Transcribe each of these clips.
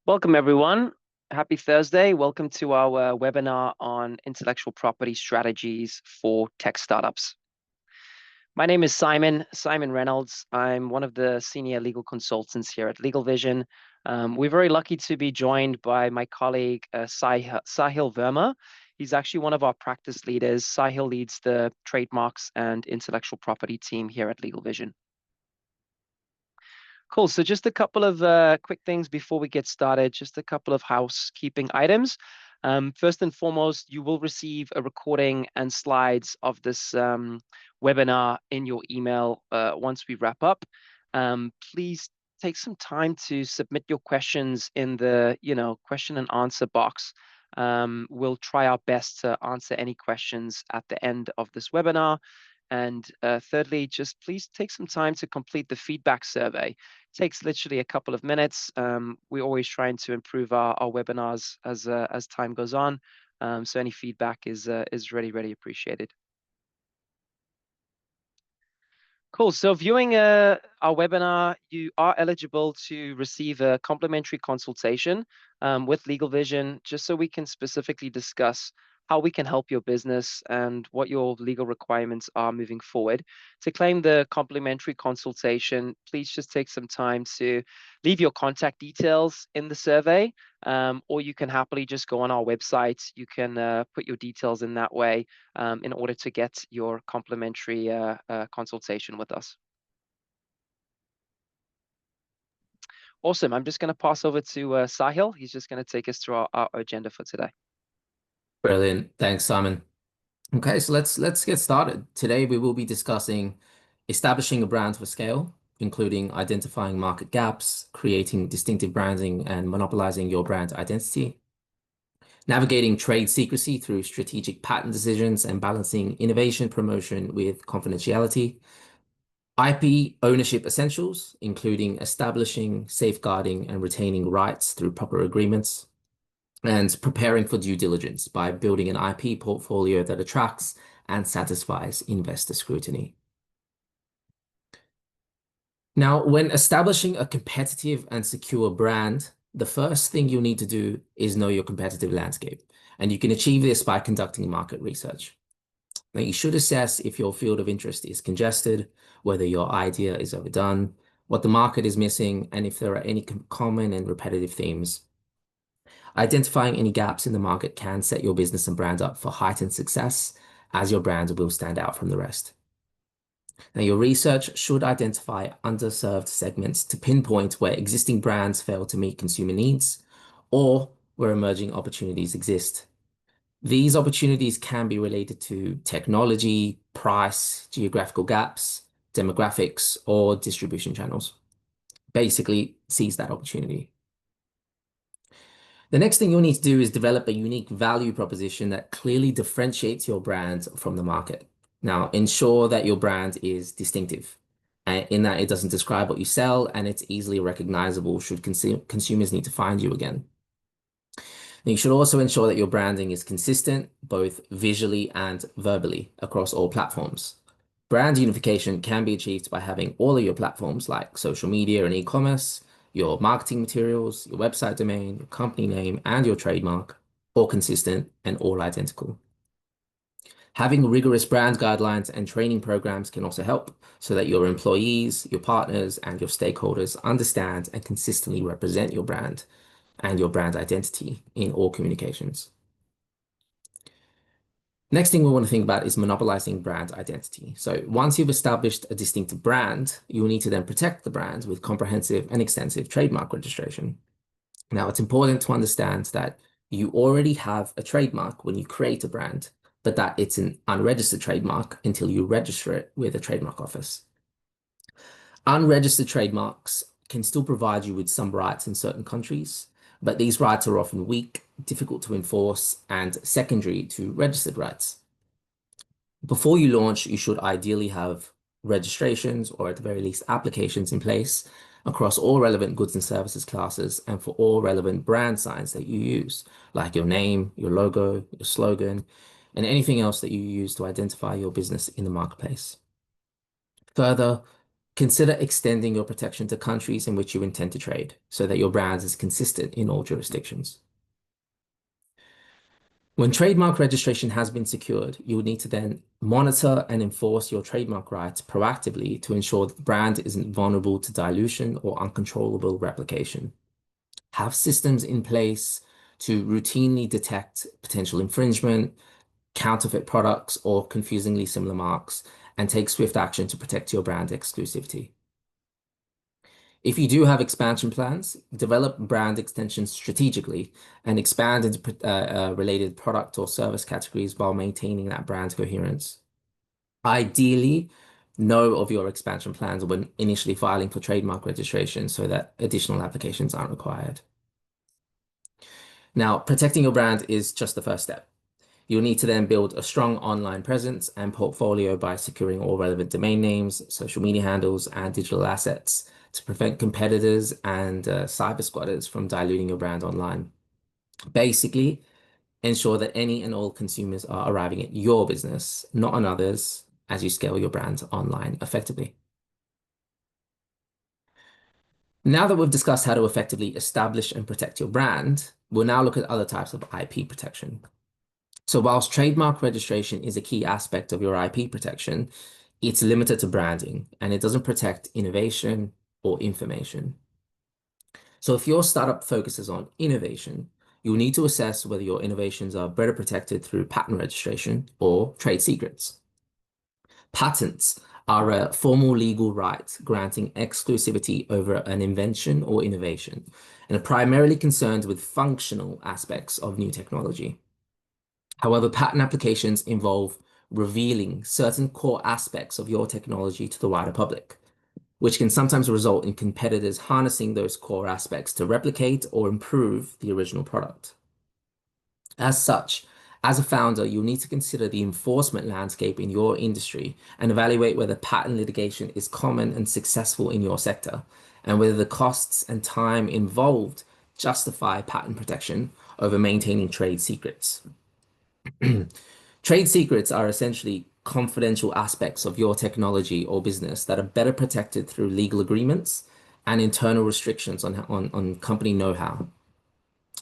Welcome, everyone. Happy Thursday. Welcome to our webinar on intellectual property strategies for tech startups. My name is Simon Reynolds. I'm one of the senior legal consultants here at LegalVision. We're very lucky to be joined by my colleague, Sahil Verma. He's actually one of our practice leaders. Sahil leads the trademarks and intellectual property team here at LegalVision. Cool. So just a couple of quick things before we get started, just a couple of housekeeping items. First and foremost, you will receive a recording and slides of this webinar in your email once we wrap up. Please take some time to submit your questions in the question and answer box. We'll try our best to answer any questions at the end of this webinar. And thirdly, just please take some time to complete the feedback survey. It takes literally a couple of minutes. We're always trying to improve our webinars as time goes on. So any feedback is really appreciated. Cool. So viewing our webinar, you are eligible to receive a complimentary consultation with LegalVision, just so we can specifically discuss how we can help your business and what your legal requirements are moving forward. To claim the complimentary consultation, please just take some time to leave your contact details in the survey, or you can happily just go on our website. You can put your details in that way in order to get your complimentary consultation with us. Awesome. I'm just going to pass over to Sahil. He's just going to take us through our agenda for today. Brilliant. Thanks, Simon. Okay, so let's get started. Today we will be discussing establishing a brand for scale, including identifying market gaps, creating distinctive branding, and monopolizing your brand identity, navigating trade secrecy through strategic patent decisions, and balancing innovation promotion with confidentiality, IP ownership essentials, including establishing, safeguarding, and retaining rights through proper agreements, and preparing for due diligence by building an IP portfolio that attracts and satisfies investor scrutiny. Now, when establishing a competitive and secure brand, the first thing you'll need to do is know your competitive landscape, and you can achieve this by conducting market research. Now, you should assess if your field of interest is congested, whether your idea is overdone, what the market is missing, and if there are any common and repetitive themes. Identifying any gaps in the market can set your business and brand up for heightened success, as your brand will stand out from the rest. Now, your research should identify underserved segments to pinpoint where existing brands fail to meet consumer needs or where emerging opportunities exist. These opportunities can be related to technology, price, geographical gaps, demographics, or distribution channels. Basically, seize that opportunity. The next thing you'll need to do is develop a unique value proposition that clearly differentiates your brand from the market. Now, ensure that your brand is distinctive, in that it doesn't describe what you sell and it's easily recognizable should consumers need to find you again. And you should also ensure that your branding is consistent, both visually and verbally, across all platforms. Brand unification can be achieved by having all of your platforms like social media and e-commerce, your marketing materials, your website domain, your company name, and your trademark, all consistent and all identical. Having rigorous brand guidelines and training programs can also help so that your employees, your partners, and your stakeholders understand and consistently represent your brand and your brand identity in all communications. Next thing we want to think about is monopolizing brand identity. So once you've established a distinctive brand, you will need to then protect the brand with comprehensive and extensive trademark registration. Now, it's important to understand that you already have a trademark when you create a brand, but that it's an unregistered trademark until you register it with a trademark office. Unregistered trademarks can still provide you with some rights in certain countries, but these rights are often weak, difficult to enforce, and secondary to registered rights. Before you launch, you should ideally have registrations or at the very least applications in place across all relevant goods and services classes and for all relevant brand signs that you use, like your name, your logo, your slogan, and anything else that you use to identify your business in the marketplace. Further, Consider extending your protection to countries in which you intend to trade so that your brand is consistent in all jurisdictions. When trademark registration has been secured, you will need to then monitor and enforce your trademark rights proactively to ensure that the brand isn't vulnerable to dilution or uncontrollable replication. Have systems in place to routinely detect potential infringement, counterfeit products, or confusingly similar marks, and take swift action to protect your brand exclusivity. If you do have expansion plans, develop brand extensions strategically and expand into related product or service categories while maintaining that brand coherence. Ideally, know of your expansion plans when initially filing for trademark registration so that additional applications aren't required. Now, protecting your brand is just the first step. You'll need to then build a strong online presence and portfolio by securing all relevant domain names, social media handles, and digital assets to prevent competitors and cyber squatters from diluting your brand online. Basically, ensure that any and all consumers are arriving at your business, not on others, as you scale your brand online effectively. Now that we've discussed how to effectively establish and protect your brand, we'll now look at other types of IP protection. So whilst trademark registration is a key aspect of your IP protection, it's limited to branding and it doesn't protect innovation or information. So if your startup focuses on innovation, you'll need to assess whether your innovations are better protected through patent registration or trade secrets. Patents are a formal legal right granting exclusivity over an invention or innovation and are primarily concerned with functional aspects of new technology. However, patent applications involve revealing certain core aspects of your technology to the wider public, which can sometimes result in competitors harnessing those core aspects to replicate or improve the original product. As such, as a founder, you'll need to consider the enforcement landscape in your industry and evaluate whether patent litigation is common and successful in your sector, and whether the costs and time involved justify patent protection over maintaining trade secrets. Trade secrets are essentially confidential aspects of your technology or business that are better protected through legal agreements and internal restrictions on company know-how.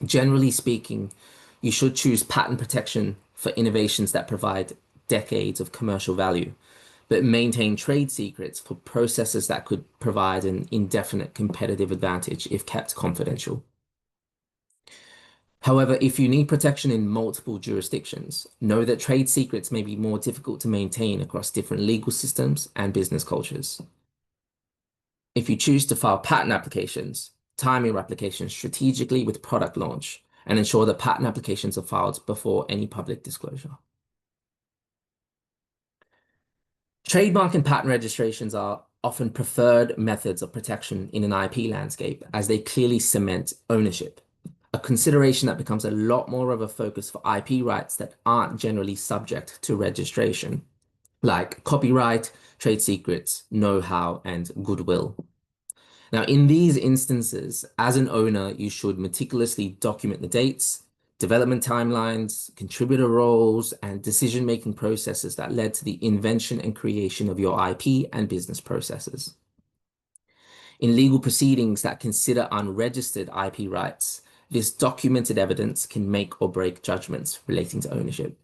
Generally speaking, you should choose patent protection for innovations that provide decades of commercial value, but maintain trade secrets for processes that could provide an indefinite competitive advantage if kept confidential. However, if you need protection in multiple jurisdictions, know that trade secrets may be more difficult to maintain across different legal systems and business cultures. If you choose to file patent applications, time your applications strategically with product launch and ensure that patent applications are filed before any public disclosure. Trademark and patent registrations are often preferred methods of protection in an IP landscape as they clearly cement ownership, a consideration that becomes a lot more of a focus for IP rights that aren't generally subject to registration, like copyright, trade secrets, know-how, and goodwill. Now, in these instances, as an owner, you should meticulously document the dates, development timelines, contributor roles, and decision-making processes that led to the invention and creation of your IP and business processes. In legal proceedings that consider unregistered IP rights, this documented evidence can make or break judgments relating to ownership.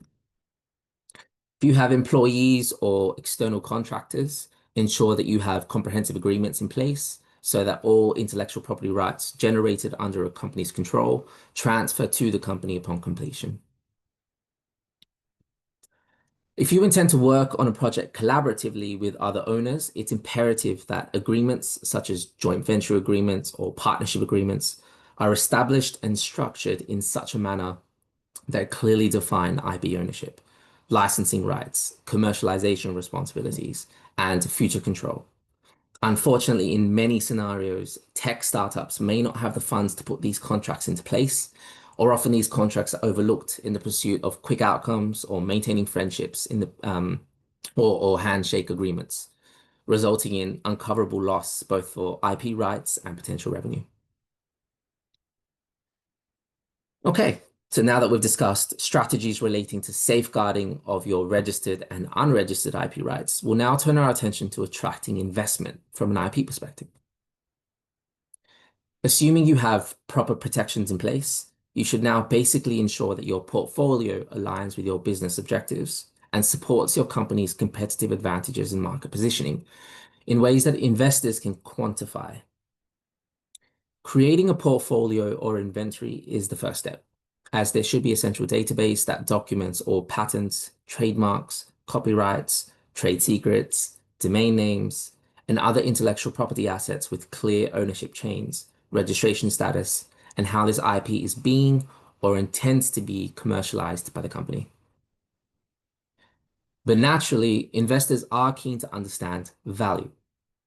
If you have employees or external contractors, ensure that you have comprehensive agreements in place so that all intellectual property rights generated under a company's control transfer to the company upon completion. If you intend to work on a project collaboratively with other owners, it's imperative that agreements such as joint venture agreements or partnership agreements are established and structured in such a manner that clearly define IP ownership, licensing rights, commercialization responsibilities, and future control. Unfortunately, in many scenarios, tech startups may not have the funds to put these contracts into place, or often these contracts are overlooked in the pursuit of quick outcomes or maintaining friendships in the or handshake agreements, resulting in uncoverable loss both for IP rights and potential revenue. Okay, So now that we've discussed strategies relating to safeguarding of your registered and unregistered IP rights, we'll now turn our attention to attracting investment from an IP perspective. Assuming you have proper protections in place, you should now basically ensure that your portfolio aligns with your business objectives and supports your company's competitive advantages and market positioning in ways that investors can quantify. Creating a portfolio or inventory is the first step, as there should be a central database that documents all patents, trademarks, copyrights, trade secrets, domain names, and other intellectual property assets with clear ownership chains, registration status, and how this IP is being or intends to be commercialized by the company. But naturally, investors are keen to understand value.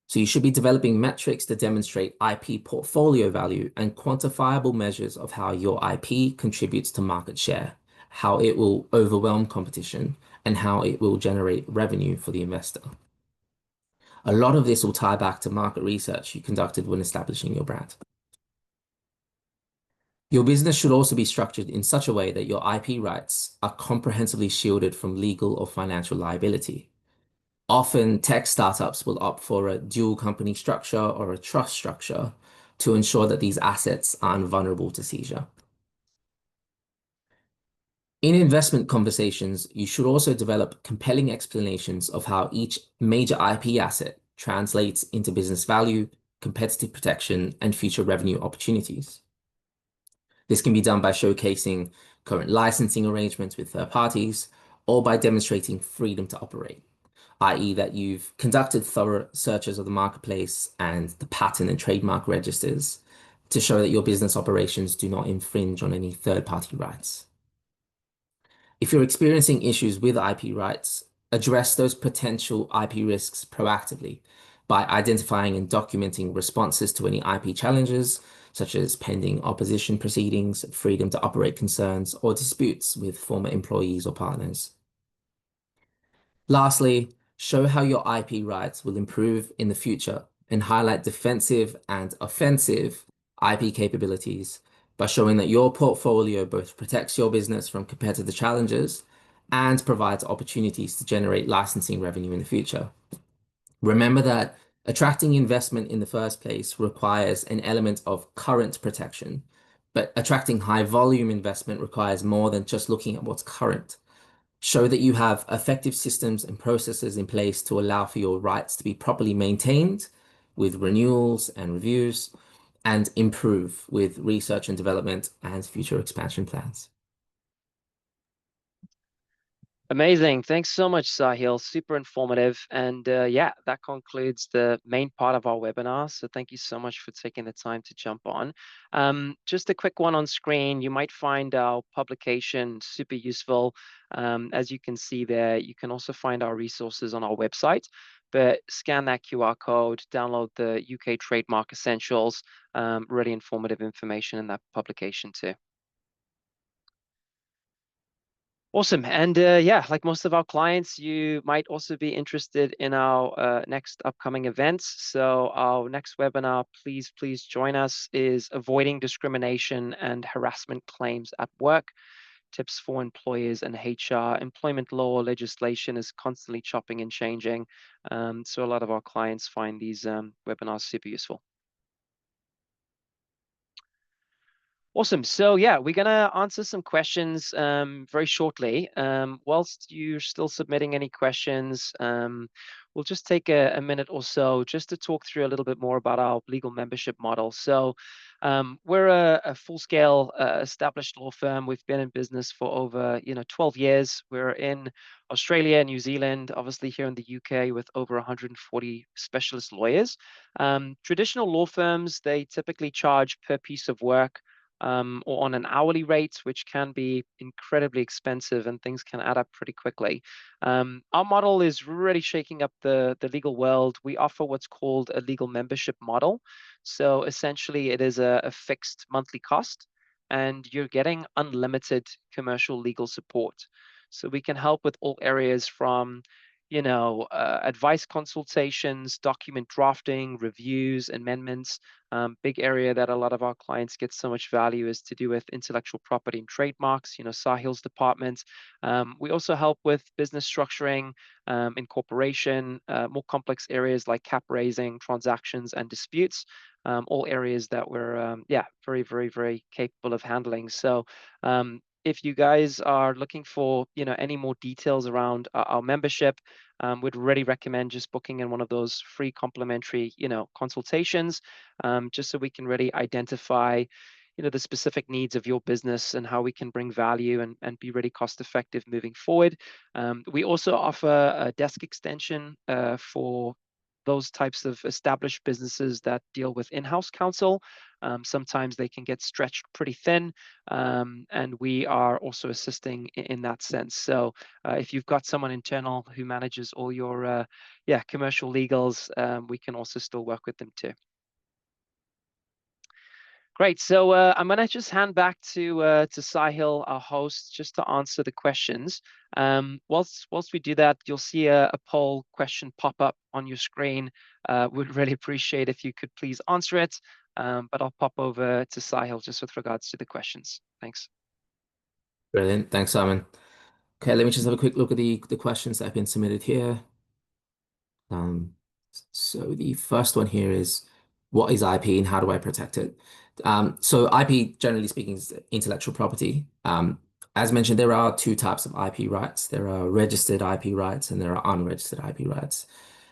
So you should be developing metrics to demonstrate IP portfolio value and quantifiable measures of how your IP contributes to market share, how it will overwhelm competition, and how it will generate revenue for the investor. A lot of this will tie back to market research you conducted when establishing your brand. Your business should also be structured in such a way that your IP rights are comprehensively shielded from legal or financial liability. Often, tech startups will opt for a dual company structure or a trust structure to ensure that these assets are invulnerable to seizure. In investment conversations, you should also develop compelling explanations of how each major IP asset translates into business value, competitive protection, and future revenue opportunities. This can be done by showcasing current licensing arrangements with third parties or by demonstrating freedom to operate, i.e. that you've conducted thorough searches of the marketplace and the patent and trademark registers to show that your business operations do not infringe on any third-party rights. If you're experiencing issues with IP rights, address those potential IP risks proactively by identifying and documenting responses to any IP challenges, such as pending opposition proceedings, freedom to operate concerns, or disputes with former employees or partners. Lastly, show how your IP rights will improve in the future and highlight defensive and offensive IP capabilities by showing that your portfolio both protects your business from competitive challenges and provides opportunities to generate licensing revenue in the future. Remember that attracting investment in the first place requires an element of current protection, but attracting high volume investment requires more than just looking at what's current. Show that you have effective systems and processes in place to allow for your rights to be properly maintained with renewals and reviews, and improve with research and development and future expansion plans. Amazing. Thanks so much, Sahil. Super informative. And yeah, that concludes the main part of our webinar. So thank you so much for taking the time to jump on. Just a quick one on screen. You might find our publication super useful. As you can see there, you can also find our resources on our website. But scan that QR code, download the UK Trademark Essentials. Really informative information in that publication too. Awesome. And yeah, like most of our clients, you might also be interested in our next upcoming events. So our next webinar, please join us, is Avoiding Discrimination and Harassment Claims at Work, Tips for Employers and HR. Employment law legislation is constantly chopping and changing. So a lot of our clients find these webinars super useful. Awesome. So yeah, we're gonna answer some questions very shortly. Whilst you're still submitting any questions, we'll just take a minute or so just to talk through a little bit more about our legal membership model. So we're a full-scale established law firm. We've been in business for over 12 years. We're in Australia and New Zealand, obviously here in the UK with over 140 specialist lawyers. Traditional law firms, they typically charge per piece of work, or on an hourly rate, which can be incredibly expensive and things can add up pretty quickly. Our model is really shaking up the legal world. We offer what's called a legal membership model. So essentially it is a fixed monthly cost and you're getting unlimited commercial legal support. So we can help with all areas from advice consultations, document drafting, reviews, amendments. Big area that a lot of our clients get so much value is to do with intellectual property and trademarks, Sahil's department. We also help with business structuring, incorporation, more complex areas like cap raising, transactions, and disputes. All areas that we're, very, very, very capable of handling. So if you guys are looking for, any more details around our membership, would really recommend just booking in one of those free complimentary, consultations, just so we can really identify, the specific needs of your business and how we can bring value and be really cost effective moving forward. We also offer a desk extension for those types of established businesses that deal with in-house counsel. Sometimes they can get stretched pretty thin, and we are also assisting in that sense. So if you've got someone internal who manages all your commercial legals, we can also still work with them too. Great. So I'm going to just hand back to Sahil, our host, just to answer the questions. Whilst we do that, you'll see a poll question pop up on your screen. Would really appreciate if you could please answer it. But I'll pop over to Sahil just with regards to the questions. Thanks. Brilliant. Thanks, Simon. Okay, let me just have a quick look at the questions that have been submitted here. So the first one here is, what is IP and how do I protect it? So IP, generally speaking, is intellectual property. As mentioned, there are two types of IP rights. There are registered IP rights and there are unregistered IP rights.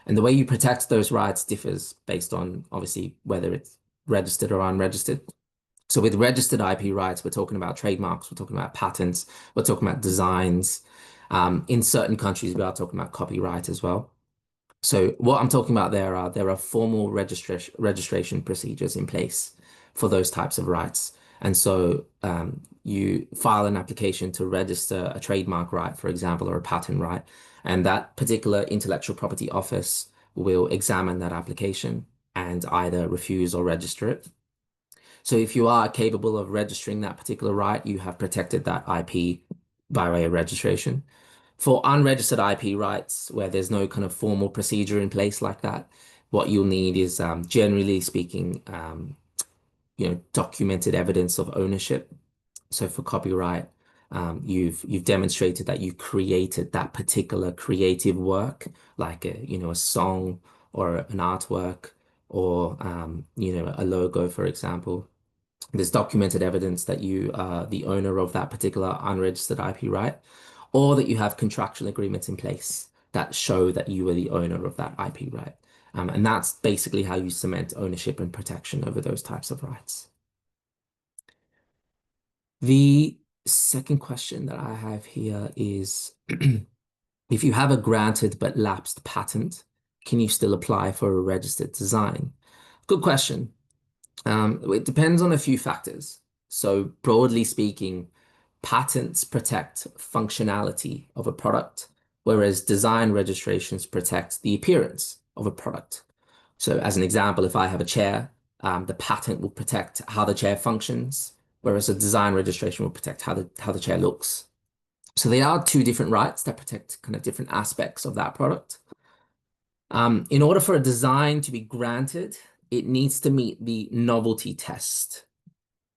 And the way you protect those rights differs based on, obviously, whether it's registered or unregistered. So with registered IP rights, we're talking about trademarks, we're talking about patents, we're talking about designs. In certain countries, we are talking about copyright as well. So what I'm talking about there are formal registration procedures in place for those types of rights. And so you file an application to register a trademark right, for example, or a patent right, and that particular intellectual property office will examine that application and either refuse or register it. So if you are capable of registering that particular right, you have protected that IP by way of registration. For unregistered IP rights, where there's no kind of formal procedure in place like that, what you'll need is, generally speaking, documented evidence of ownership. So for copyright, you've demonstrated that you created that particular creative work, like a song or an artwork or a logo, for example. There's documented evidence that you are the owner of that particular unregistered IP right, or that you have contractual agreements in place that show that you are the owner of that IP right. And that's basically how you cement ownership and protection over those types of rights. The second question that I have here is, if you have a granted but lapsed patent, can you still apply for a registered design? Good question. It depends on a few factors. So broadly speaking, patents protect functionality of a product, whereas design registrations protect the appearance of a product. So as an example, if I have a chair, the patent will protect how the chair functions, whereas a design registration will protect how the chair looks. So they are two different rights that protect kind of different aspects of that product. In order for a design to be granted, it needs to meet the novelty test.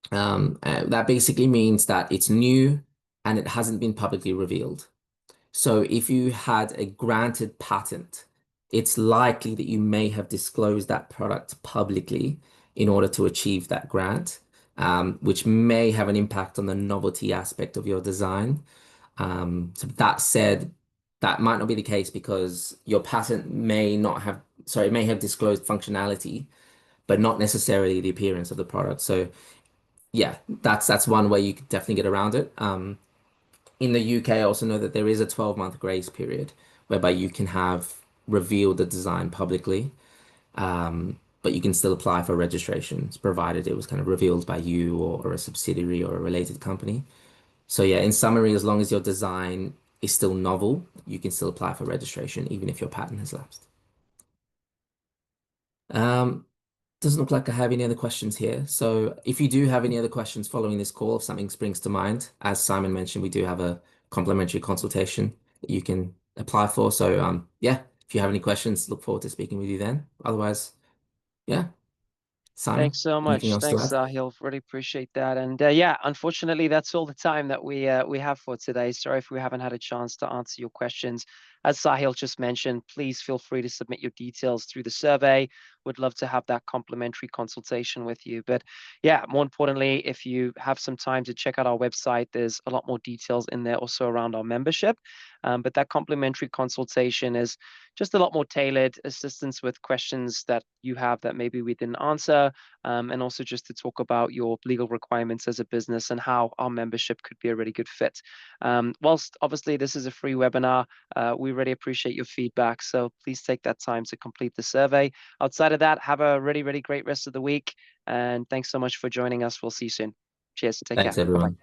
That basically means that it's new and it hasn't been publicly revealed. So if you had a granted patent, it's likely that you may have disclosed that product publicly in order to achieve that grant, which may have an impact on the novelty aspect of your design. So that said, that might not be the case because your patent may have disclosed functionality, but not necessarily the appearance of the product. So yeah, that's one way you could definitely get around it. In the UK, I also know that there is a 12-month grace period whereby you can have revealed the design publicly, but you can still apply for registrations, provided it was kind of revealed by you or a subsidiary or a related company. So yeah, in summary, as long as your design is still novel, you can still apply for registration, even if your patent has lapsed. Doesn't look like I have any other questions here. So if you do have any other questions following this call, if something springs to mind, as Simon mentioned, we do have a complimentary consultation that you can apply for. So yeah, if you have any questions, look forward to speaking with you then. Otherwise, yeah, Simon, Thanks so anything much. else to Thanks, add? Sahil. Really appreciate that. And yeah, unfortunately, that's all the time that we have for today. Sorry if we haven't had a chance to answer your questions. As Sahil just mentioned, please feel free to submit your details through the survey. Would love to have that complimentary consultation with you. But yeah, more importantly, if you have some time to check out our website, there's a lot more details in there also around our membership. But that complimentary consultation is just a lot more tailored assistance with questions that you have that maybe we didn't answer, and also just to talk about your legal requirements as a business and how our membership could be a really good fit. Whilst obviously this is a free webinar, we really appreciate your feedback. So please take that time to complete the survey. Outside of that, have a really, really great rest of the week. And thanks so much for joining us. We'll see you soon. Cheers. Take care. Thanks, Bye-bye. everyone.